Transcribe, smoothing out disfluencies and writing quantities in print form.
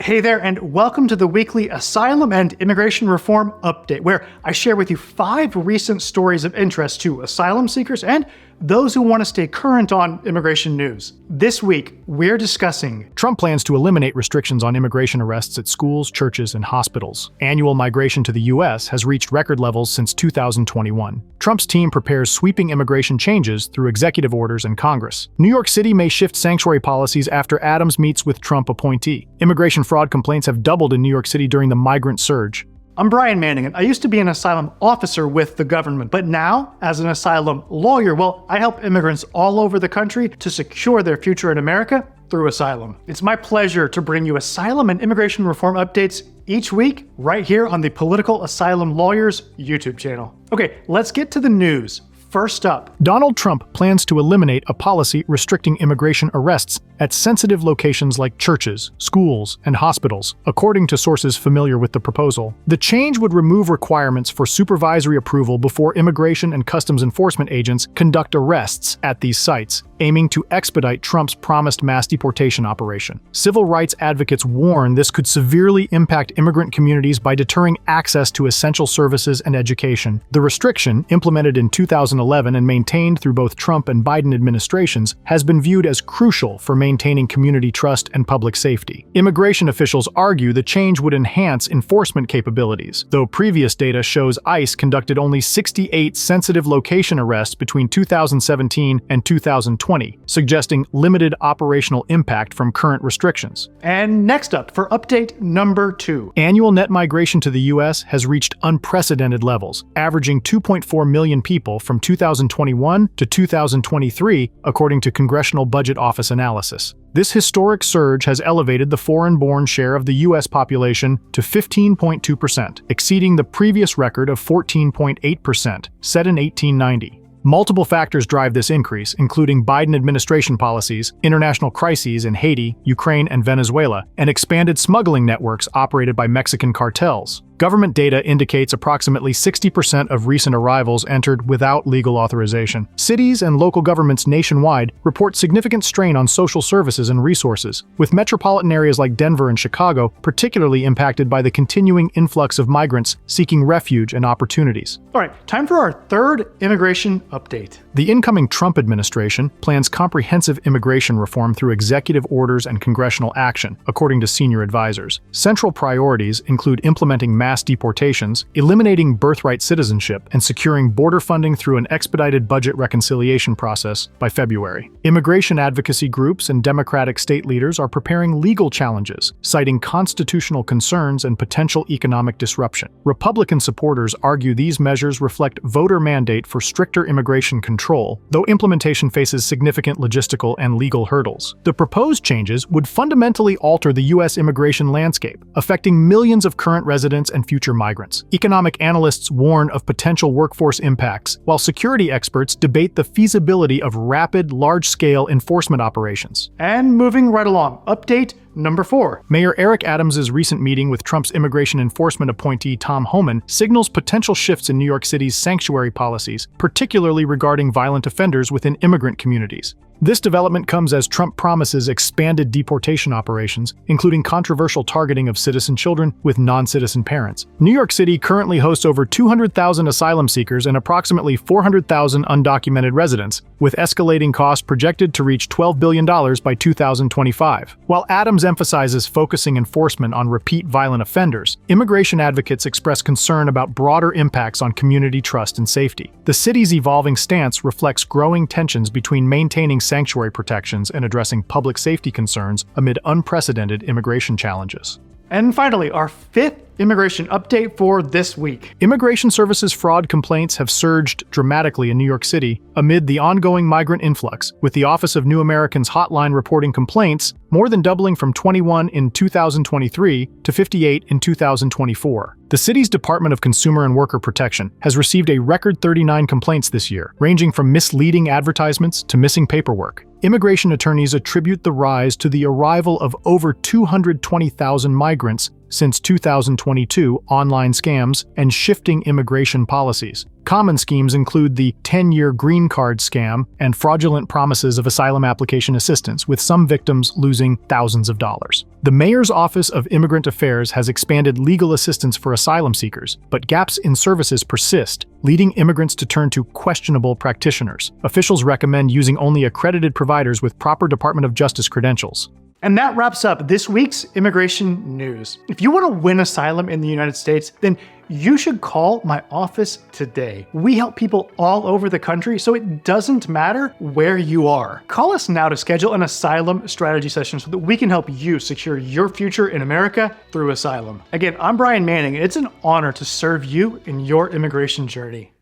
Hey there, and welcome to the weekly Asylum and Immigration Reform Update, where I share with you 5 recent stories of interest to asylum seekers and those who want to stay current on immigration news. This week, we're discussing Trump plans to eliminate restrictions on immigration arrests at schools, churches, and hospitals. Annual migration to the U.S. has reached record levels since 2021. Trump's team prepares sweeping immigration changes through executive orders and Congress. New York City may shift sanctuary policies after Adams meets with Trump appointee. Immigration fraud complaints have doubled in New York City during the migrant surge. I'm Brian Manning, and I used to be an asylum officer with the government, but now, as an asylum lawyer, I help immigrants all over the country to secure their future in America through asylum. It's my pleasure to bring you asylum and immigration reform updates each week right here on the Political Asylum Lawyers YouTube channel. Okay, let's get to the news. First up, Donald Trump plans to eliminate a policy restricting immigration arrests at sensitive locations like churches, schools, and hospitals, according to sources familiar with the proposal. The change would remove requirements for supervisory approval before immigration and customs enforcement agents conduct arrests at these sites, aiming to expedite Trump's promised mass deportation operation. Civil rights advocates warn this could severely impact immigrant communities by deterring access to essential services and education. The restriction, implemented in 2011 and maintained through both Trump and Biden administrations, has been viewed as crucial for maintaining community trust and public safety. Immigration officials argue the change would enhance enforcement capabilities, though previous data shows ICE conducted only 68 sensitive location arrests between 2017 and 2020, suggesting limited operational impact from current restrictions. And next up, for update number 2. Annual net migration to the U.S. has reached unprecedented levels, averaging 2.4 million people from 2021 to 2023, according to Congressional Budget Office analysis. This historic surge has elevated the foreign-born share of the U.S. population to 15.2%, exceeding the previous record of 14.8%, set in 1890. Multiple factors drive this increase, including Biden administration policies, international crises in Haiti, Ukraine, and Venezuela, and expanded smuggling networks operated by Mexican cartels. Government data indicates approximately 60% of recent arrivals entered without legal authorization. Cities and local governments nationwide report significant strain on social services and resources, with metropolitan areas like Denver and Chicago particularly impacted by the continuing influx of migrants seeking refuge and opportunities. All right, time for our third immigration update. The incoming Trump administration plans comprehensive immigration reform through executive orders and congressional action, according to senior advisors. Central priorities include implementing mass deportations, eliminating birthright citizenship, and securing border funding through an expedited budget reconciliation process by February. Immigration advocacy groups and Democratic state leaders are preparing legal challenges, citing constitutional concerns and potential economic disruption. Republican supporters argue these measures reflect voter mandate for stricter immigration control, though implementation faces significant logistical and legal hurdles. The proposed changes would fundamentally alter the U.S. immigration landscape, affecting millions of current residents and future migrants. Economic analysts warn of potential workforce impacts, while security experts debate the feasibility of rapid, large-scale enforcement operations. And moving right along, update number 4. Mayor Eric Adams' recent meeting with Trump's immigration enforcement appointee Tom Homan signals potential shifts in New York City's sanctuary policies, particularly regarding violent offenders within immigrant communities. This development comes as Trump promises expanded deportation operations, including controversial targeting of citizen children with non-citizen parents. New York City currently hosts over 200,000 asylum seekers and approximately 400,000 undocumented residents, with escalating costs projected to reach $12 billion by 2025. While Adams emphasizes focusing enforcement on repeat violent offenders, immigration advocates express concern about broader impacts on community trust and safety. The city's evolving stance reflects growing tensions between maintaining sanctuary protections and addressing public safety concerns amid unprecedented immigration challenges. And finally, our 5th immigration update for this week. Immigration services fraud complaints have surged dramatically in New York City amid the ongoing migrant influx, with the Office of New Americans hotline reporting complaints more than doubling from 21 in 2023 to 58 in 2024. The city's Department of Consumer and Worker Protection has received a record 39 complaints this year, ranging from misleading advertisements to missing paperwork. Immigration attorneys attribute the rise to the arrival of over 220,000 migrants since 2022, online scams, and shifting immigration policies. Common schemes include the 10-year green card scam and fraudulent promises of asylum application assistance, with some victims losing thousands of dollars. The Mayor's Office of Immigrant Affairs has expanded legal assistance for asylum seekers, but gaps in services persist, leading immigrants to turn to questionable practitioners. Officials recommend using only accredited providers with proper Department of Justice credentials. And that wraps up this week's immigration news. If you want to win asylum in the United States, then you should call my office today. We help people all over the country, so it doesn't matter where you are. Call us now to schedule an asylum strategy session so that we can help you secure your future in America through asylum. Again, I'm Brian Manning, and it's an honor to serve you in your immigration journey.